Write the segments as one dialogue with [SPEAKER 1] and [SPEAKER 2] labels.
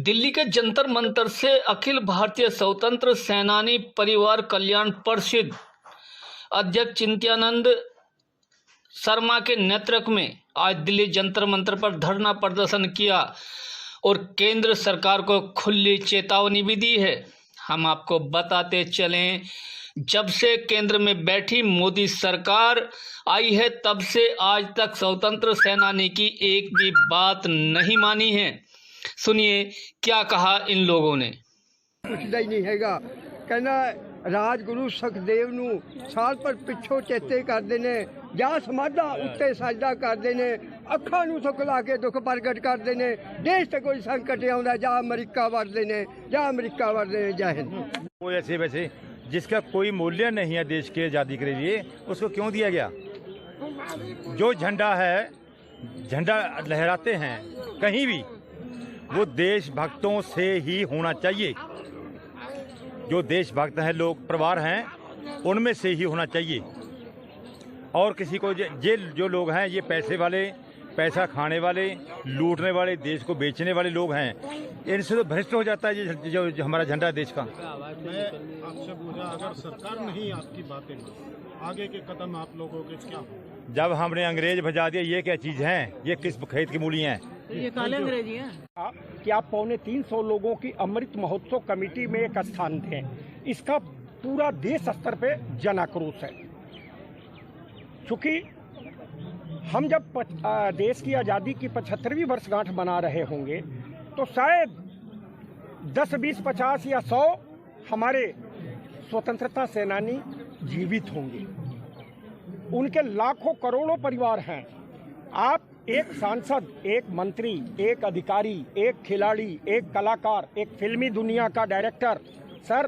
[SPEAKER 1] दिल्ली के जंतर मंतर से अखिल भारतीय स्वतंत्र सेनानी परिवार कल्याण परिषद अध्यक्ष चिंत्यानंद शर्मा के नेतृत्व में आज दिल्ली जंतर मंतर पर धरना प्रदर्शन किया और केंद्र सरकार को खुली चेतावनी भी दी है। हम आपको बताते चलें, जब से केंद्र में बैठी मोदी सरकार आई है तब से आज तक स्वतंत्र सेनानी की एक भी बात नहीं मानी है। सुनिए क्या कहा इन लोगों ने।
[SPEAKER 2] ਪੁੱਛਦਾ ਹੀ ਨਹੀਂ ਹੈਗਾ। ਕਹਿੰਦਾ ਰਾਜਗੁਰੂ ਸੁਖਦੇਵ ਨੂੰ ਸਾਲ ਪਰ ਪਿੱਛੋਂ ਚੇਤੇ ਕਰਦੇ ਨੇ, ਜਾਂ ਸਮਾਧਾਂ ਉੱਤੇ ਸਜਦਾ ਕਰਦੇ ਨੇ, ਅੱਖਾਂ ਨੂੰ ਸੁੱਕ ਲਾ ਕੇ ਦੁੱਖ ਪ੍ਰਗਟ ਕਰਦੇ ਨੇ। ਦੇਸ਼ ਤੇ ਕੋਈ ਸੰਕਟ ਆਉਂਦਾ ਜਾਂ ਅਮਰੀਕਾ ਵੜਦੇ ਨੇ, ਜਾਂ अमेरिका वरदे ने। जय हिंद।
[SPEAKER 3] वो ऐसे वैसे जिसका कोई मूल्य नहीं है देश की आज़ादी के लिए, उसको क्यों दिया गया? जो झंडा है, झंडा लहराते हैं कहीं भी, वो देशभक्तों से ही होना चाहिए। जो देशभक्त हैं, लोग परिवार हैं, उनमें से ही होना चाहिए। और किसी को ये जो लोग हैं, ये पैसे वाले, पैसा खाने वाले, लूटने वाले, देश को बेचने वाले लोग हैं, इनसे तो भ्रष्ट हो जाता है जो हमारा झंडा है देश का।
[SPEAKER 4] मैं आपसे पूछा, अगर सरकार नहीं आपकी बातें आगे के कदम आप लोगों के क्या हो?
[SPEAKER 3] जब हमने अंग्रेज भजा दिया, ये क्या चीज़ है? ये किस खेत की मूली हैं?
[SPEAKER 5] ये काले अंग्रेजी हैं।
[SPEAKER 2] कि आप 250 लोगों की अमृत महोत्सव कमेटी में एक स्थान दें, इसका पूरा देश स्तर पे जन आक्रोश है। चूँकि हम जब देश की आज़ादी की 75वीं वर्षगांठ मना रहे होंगे तो शायद 10, 20, 50 या 100 हमारे स्वतंत्रता सेनानी जीवित होंगे। उनके लाखों करोड़ों परिवार हैं। आप एक सांसद, एक मंत्री, एक अधिकारी, एक खिलाड़ी, एक कलाकार, एक फिल्मी दुनिया का डायरेक्टर, सर,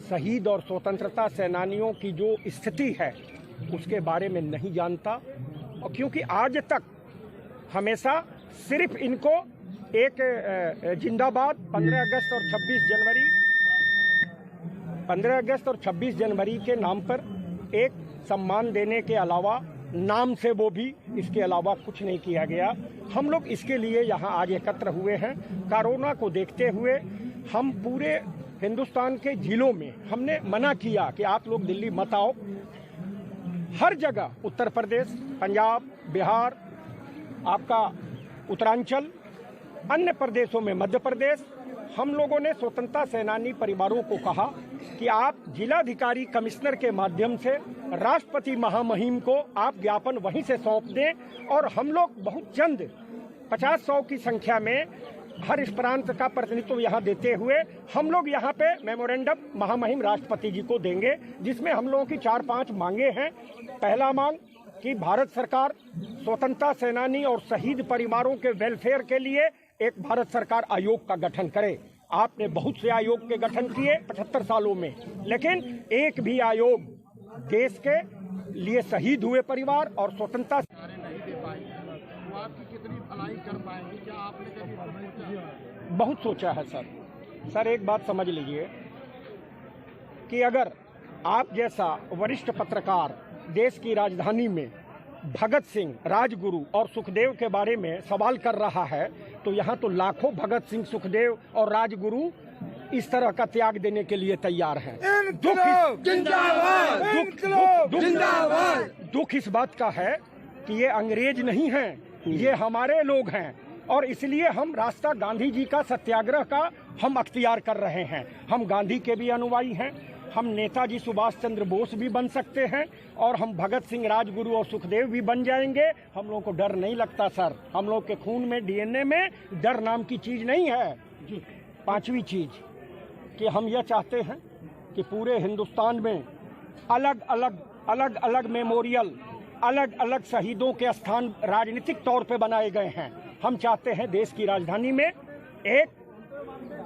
[SPEAKER 2] शहीद और स्वतंत्रता सेनानियों की जो स्थिति है उसके बारे में नहीं जानता। और क्योंकि आज तक हमेशा सिर्फ इनको एक जिंदाबाद 15 अगस्त और 26 जनवरी के नाम पर एक सम्मान देने के अलावा, नाम से वो भी, इसके अलावा कुछ नहीं किया गया। हम लोग इसके लिए यहाँ आज एकत्र हुए हैं। कोरोना को देखते हुए हम पूरे हिंदुस्तान के जिलों में हमने मना किया कि आप लोग दिल्ली मत आओ। हर जगह उत्तर प्रदेश, पंजाब, बिहार, आपका उत्तरांचल, अन्य प्रदेशों में मध्य प्रदेश, हम लोगों ने स्वतंत्रता सेनानी परिवारों को कहा कि आप जिलाधिकारी कमिश्नर के माध्यम से राष्ट्रपति महामहिम को आप ज्ञापन वहीं से सौंप दें और हम लोग बहुत चंद 50-100 की संख्या में हर इस प्रांत का प्रतिनिधित्व यहाँ देते हुए हम लोग यहाँ पे मेमोरेंडम महामहिम राष्ट्रपति जी को देंगे, जिसमें हम लोगों की 4-5 मांगे हैं। पहला मांग कि भारत सरकार स्वतंत्रता सेनानी और शहीद परिवारों के वेलफेयर के लिए एक भारत सरकार आयोग का गठन करे। आपने बहुत से आयोग के गठन किए 75 सालों में, लेकिन एक भी आयोग देश के लिए शहीद हुए परिवार और स्वतंत्रता
[SPEAKER 4] नहीं दे पाए तो आपकी कितनी भलाई कर पाएंगे? क्या आपने कभी सोचा?
[SPEAKER 2] बहुत सोचा है सर। एक बात समझ लीजिए कि अगर आप जैसा वरिष्ठ पत्रकार देश की राजधानी में भगत सिंह, राजगुरु और सुखदेव के बारे में सवाल कर रहा है तो यहाँ तो लाखों भगत सिंह, सुखदेव और राजगुरु इस तरह का त्याग देने के लिए तैयार हैं। दुख इस बात का है कि ये अंग्रेज नहीं हैं, ये हमारे लोग हैं और इसलिए हम रास्ता गांधी जी का सत्याग्रह का हम अख्तियार कर रहे हैं। हम गांधी के भी अनुयायी हैं, हम नेताजी सुभाष चंद्र बोस भी बन सकते हैं और हम भगत सिंह, राजगुरु और सुखदेव भी बन जाएंगे। हम लोगों को डर नहीं लगता सर। हम लोग के खून में, डीएनए में डर नाम की चीज़ नहीं है। पांचवी चीज़ कि हम यह चाहते हैं कि पूरे हिंदुस्तान में अलग अलग मेमोरियल, अलग अलग शहीदों के स्थान राजनीतिक तौर पे बनाए गए हैं। हम चाहते हैं देश की राजधानी में एक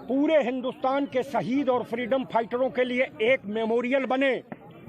[SPEAKER 2] पूरे हिंदुस्तान के शहीद और फ्रीडम फाइटरों के लिए एक मेमोरियल बने।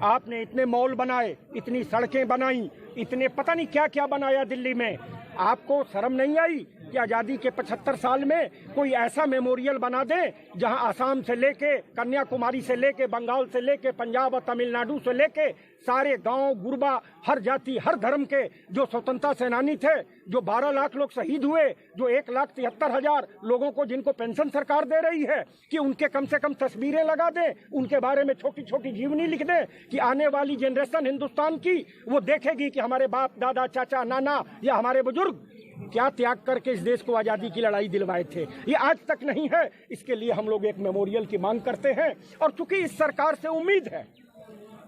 [SPEAKER 2] आपने इतने मॉल बनाए, इतनी सड़कें बनाई, इतने पता नहीं क्या क्या बनाया दिल्ली में। आपको शर्म नहीं आई कि आज़ादी के 75 साल में कोई ऐसा मेमोरियल बना दें जहां आसाम से लेके कन्याकुमारी से लेके बंगाल से लेके पंजाब और तमिलनाडु से लेके सारे गांव गुरबा हर जाति हर धर्म के जो स्वतंत्रता सेनानी थे, जो 12 लाख लोग शहीद हुए, जो 1,73,000 लोगों को जिनको पेंशन सरकार दे रही है, कि उनके कम से कम तस्वीरें लगा दें, उनके बारे में छोटी छोटी जीवनी लिख दें कि आने वाली जनरेशन हिंदुस्तान की वो देखेगी कि हमारे बाप दादा चाचा नाना या हमारे बुजुर्ग क्या त्याग करके इस देश को आज़ादी की लड़ाई दिलवाए थे। ये आज तक नहीं है। इसके लिए हम लोग एक मेमोरियल की मांग करते हैं। और चूंकि इस सरकार से उम्मीद है,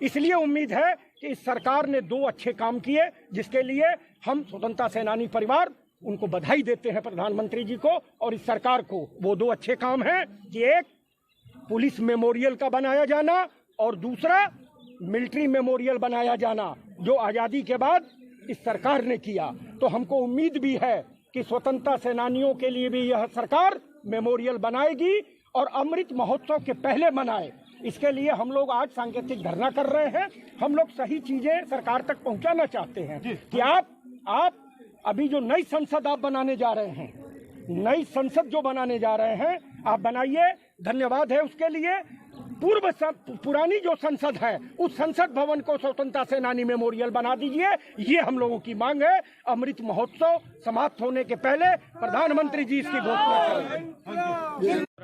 [SPEAKER 2] इसलिए उम्मीद है कि इस सरकार ने 2 अच्छे काम किए, जिसके लिए हम स्वतंत्रता सेनानी परिवार उनको बधाई देते हैं, प्रधानमंत्री जी को और इस सरकार को। वो 2 अच्छे काम हैं कि एक पुलिस मेमोरियल का बनाया जाना और दूसरा मिलिट्री मेमोरियल बनाया जाना, जो आज़ादी के बाद इस सरकार ने किया। तो हमको उम्मीद भी है कि स्वतंत्रता सेनानियों के लिए भी यह सरकार मेमोरियल बनाएगी और अमृत महोत्सव के पहले मनाए। इसके लिए हम लोग आज सांकेतिक धरना कर रहे हैं। हम लोग सही चीजें सरकार तक पहुंचाना चाहते हैं कि आप अभी जो नई संसद आप बनाने जा रहे हैं, नई संसद जो बनाने जा रहे हैं, आप बनाइए, धन्यवाद है उसके लिए। पुरानी जो संसद है उस संसद भवन को स्वतंत्रता सेनानी मेमोरियल बना दीजिए। ये हम लोगों की मांग है। अमृत महोत्सव समाप्त होने के पहले प्रधानमंत्री जी इसकी घोषणा करें।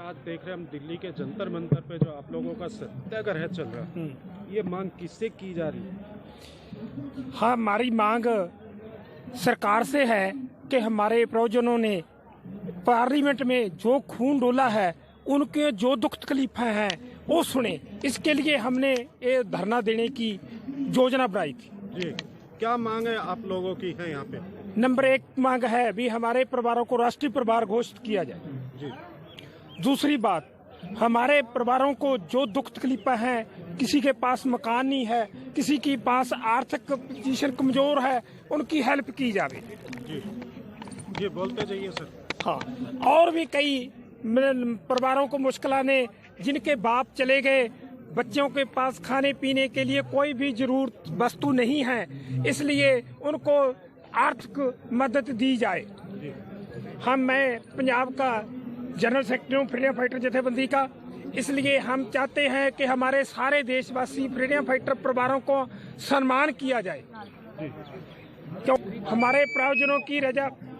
[SPEAKER 4] आज देख रहे हैं हम दिल्ली के जंतर मंतर पे जो आप लोगों का सत्याग्रह चल रहा है, ये मांग किससे की जा रही है?
[SPEAKER 6] हाँ, हमारी मांग सरकार से है कि हमारे प्रयोजनों ने पार्लियामेंट में जो खून डोला है, उनके जो दुख तकलीफें हैं वो सुने। इसके लिए हमने ये धरना देने की योजना बनाई थी।
[SPEAKER 4] जी, क्या मांग है आप लोगों की है यहाँ पे?
[SPEAKER 6] नंबर 1 मांग है भी हमारे परिवारों को राष्ट्रीय परिवार घोषित किया जाए।
[SPEAKER 4] जी।
[SPEAKER 6] दूसरी बात, हमारे परिवारों को जो दुख तकलीफें हैं, किसी के पास मकान नहीं है, किसी के पास आर्थिक पोजीशन कमजोर है, उनकी हेल्प की जाए।
[SPEAKER 4] जी जी, बोलते जाइए सर।
[SPEAKER 6] हाँ, और भी कई परिवारों को मुश्किलें ने, जिनके बाप चले गए, बच्चों के पास खाने पीने के लिए कोई भी जरूरत वस्तु नहीं है, इसलिए उनको आर्थिक मदद दी जाए। मैं पंजाब का जनरल सेक्रेटरी हूँ फ्रीडम फाइटर जथेबंदी का, इसलिए हम चाहते हैं कि हमारे सारे देशवासी फ्रीडम फाइटर परिवारों को सम्मान किया जाए, क्यों हमारे प्रावजनों की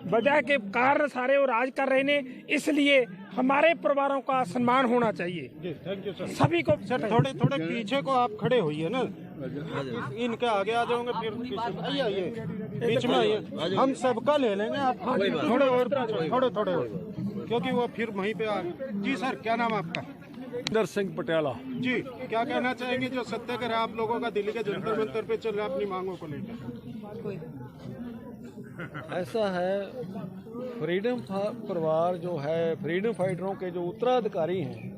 [SPEAKER 6] वजह के कारण सारे वो राज कर रहे हैं, इसलिए हमारे परिवारों का सम्मान होना चाहिए।
[SPEAKER 4] जी, थैंक यू सर।
[SPEAKER 6] सभी को
[SPEAKER 4] सर थोड़े पीछे को आप खड़े होइए ना, इनके आगे आ जाओगे, फिर आइए बीच में आइए, हम सबका ले लेंगे। आप थोड़े और थोड़े क्योंकि वो फिर वहीं पे आ। जी सर, क्या नाम आपका?
[SPEAKER 7] इंदर सिंह पटियाला।
[SPEAKER 4] जी, क्या कहना चाहेंगे जो सत्याग्रह आप लोगों का दिल्ली के जंतर मंतर पे चल रहा है अपनी मांगों को लेकर?
[SPEAKER 7] ऐसा है, फ्रीडम परिवार जो है, फ्रीडम फाइटरों के जो उत्तराधिकारी हैं,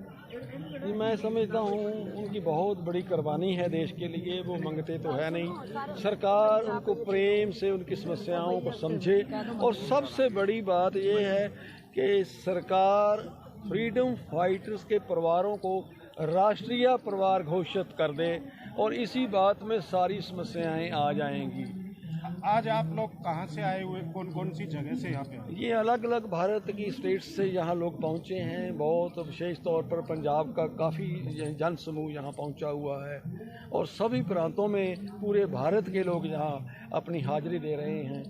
[SPEAKER 7] ये मैं समझता हूँ उनकी बहुत बड़ी कुर्बानी है देश के लिए। वो मांगते तो है नहीं, सरकार उनको प्रेम से उनकी समस्याओं को समझे। और सबसे बड़ी बात ये है कि सरकार फ्रीडम फाइटर्स के परिवारों को राष्ट्रीय परिवार घोषित कर दे और इसी बात में सारी समस्याएं आ जाएंगी।
[SPEAKER 4] आज आप लोग कहाँ से आए हुए, कौन कौन सी जगह से यहाँ पे?
[SPEAKER 7] ये अलग अलग भारत की स्टेट्स से यहाँ लोग पहुँचे हैं। बहुत विशेष तौर पर पंजाब का काफ़ी जन समूह यहाँ पहुँचा हुआ है और सभी प्रांतों में पूरे भारत के लोग यहाँ अपनी हाजिरी दे रहे हैं।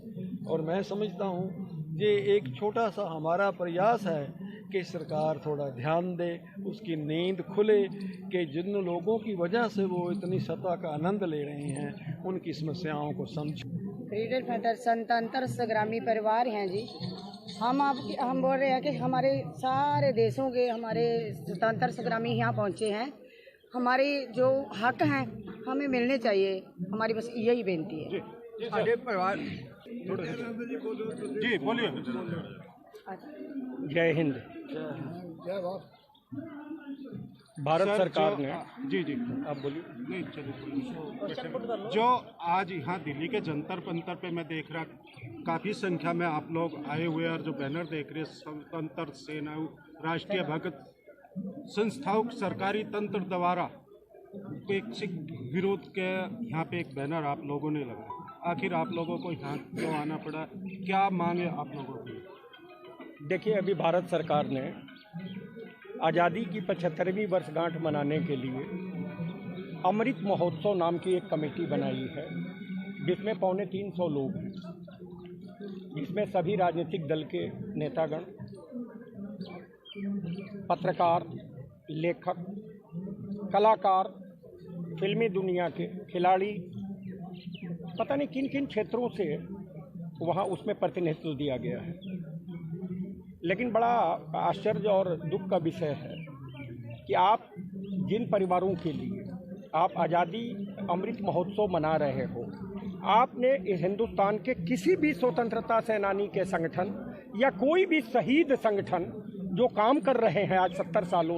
[SPEAKER 7] और मैं समझता हूँ ये एक छोटा सा हमारा प्रयास है कि सरकार थोड़ा ध्यान दे, उसकी नींद खुले कि जिन लोगों की वजह से वो इतनी सत्ता का आनंद ले रहे हैं उनकी समस्याओं को समझे।
[SPEAKER 8] फ्रीडम फाइटर स्वतंत्र संग्रामी परिवार हैं जी। हम बोल रहे हैं कि हमारे सारे देशों के हमारे स्वतंत्र संग्रामी यहाँ पहुँचे हैं। हमारे जो हक हैं हमें मिलने चाहिए, हमारी बस यही बेनती है।
[SPEAKER 4] जी परिवार जी बोलिए।
[SPEAKER 2] जय हिंद। भारत सरकार ने
[SPEAKER 4] जी
[SPEAKER 2] आप बोलिए।
[SPEAKER 4] नहीं चलिए। जो आज यहाँ दिल्ली के जंतर मंतर पे मैं देख रहा काफ़ी संख्या में आप लोग आए हुए और जो बैनर देख रहे स्वतंत्र सेना राष्ट्रीय भगत संस्थाओं सरकारी तंत्र द्वारा विरोध के यहाँ पे एक बैनर आप लोगों ने लगाया। आखिर आप लोगों को यहाँ क्यों आना पड़ा, क्या मांगे आप लोगों की?
[SPEAKER 2] देखिए, अभी भारत सरकार ने आज़ादी की 75वीं वर्षगांठ मनाने के लिए अमृत महोत्सव नाम की एक कमेटी बनाई है, जिसमें 350 लोग हैं, जिसमें सभी राजनीतिक दल के नेतागण, पत्रकार, लेखक, कलाकार, फिल्मी दुनिया के खिलाड़ी, पता नहीं किन किन क्षेत्रों से वहाँ उसमें प्रतिनिधित्व दिया गया है। लेकिन बड़ा आश्चर्य और दुख का विषय है कि आप जिन परिवारों के लिए आप आज़ादी अमृत महोत्सव मना रहे हो, आपने इस हिंदुस्तान के किसी भी स्वतंत्रता सेनानी के संगठन या कोई भी शहीद संगठन जो काम कर रहे हैं आज 70 सालों